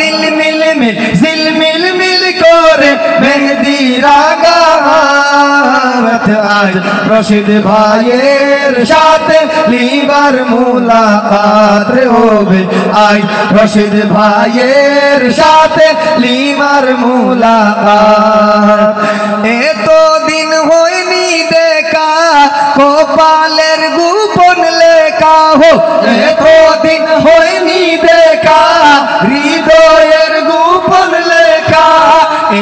ঝিলমিল মিল ঝিলমিল মিল করে মেহেদি রাগাত আজ রশিদ ভাইয়ের সাথে লিবার মুলাকাত হবে আজ রশিদ ভাইয়ের সাথে লিবার মুলাকাত এতদিন হয়নি দেখা কপালের গোপন লেখা হো এতদিন হয়নি দেখা হৃদয়ের গোপন লেখা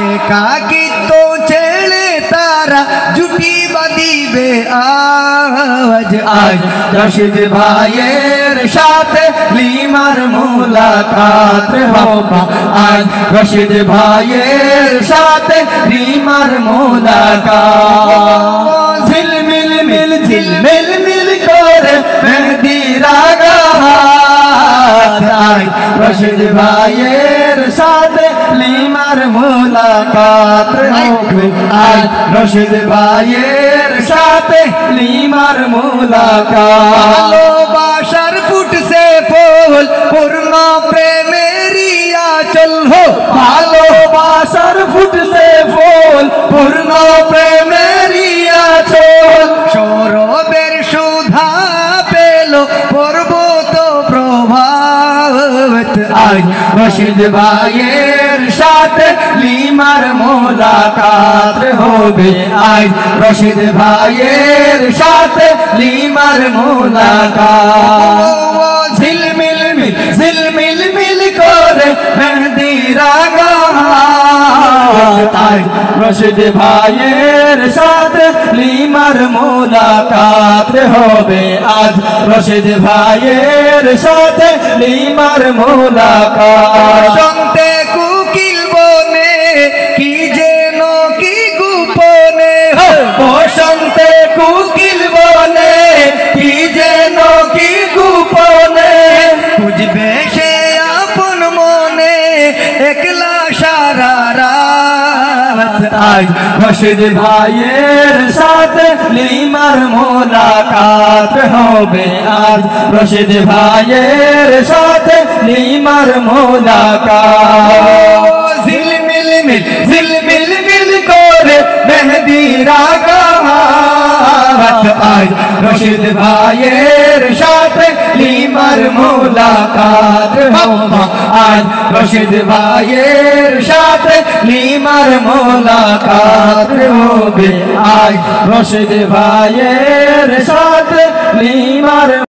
একাকিত্ব ছেড়ে তারা জুটি বাঁধিবে আজ আজ রশিদ ভাইয়ের সাথে লিমার মুলাকাত হবে আজ রশিদ ভাইয়ের সাথে লিমার মুলাকাত ঝিলমিল মিল ঝিলমিল মিল করে মেহেদি রাগাত আজ রশিদ ভাইয়ের সাথে লিমার মুলাকাত হবে আজ রশিদ ভাইয়ের সাথে লিমার মুলাকাত ভালোবাসার ফুটছে ফুল পূর্ণ প্রেমেরই আঁচল হো ভালোবাসার ফুটছে ফুল পূর্ণ প্রেমেরই আঁচল সৌরভের সুধা পেল পর্বত প্রভাত আজ রশিদ ভাইয়ের সাথে লিমার মুলাকাত হবে আজ রশিদ ভাইয়ের সাথে লিমার মুলাকাত ঝিলমিল মিল ঝিলমিল মিল করে মেহেদি রাগাত আজ রশিদ ভাইয়ের সাথে লিমার মুলাকাত হবে আজ রশিদ ভাইয়ের সাথে লিমার মুলাকাত শুনতে কুকিল বনে কি যেন কি গোপনে বসন্তে কুকিল বনে কি যেন কি গোপনে বুঝবে সে আপন মনে একলা সারা রাত আজ রশিদ ভাইয়ের সাথে লিমার মুলাকাত হবে আজ রশিদ ভাইয়ের সাথে লিমার মুলাকাত ঝিলমিল মিল ঝিলমিল মিল করে মেহেদি রাগাত আজ রশিদ ভাইয়ের সাথে লিমার মুলাকাত হবে আজ রশিদ ভাইয়ের সাথে লিমার মুলাকাত হবে আজ রশিদ ভাইয়ের সাথে লিমার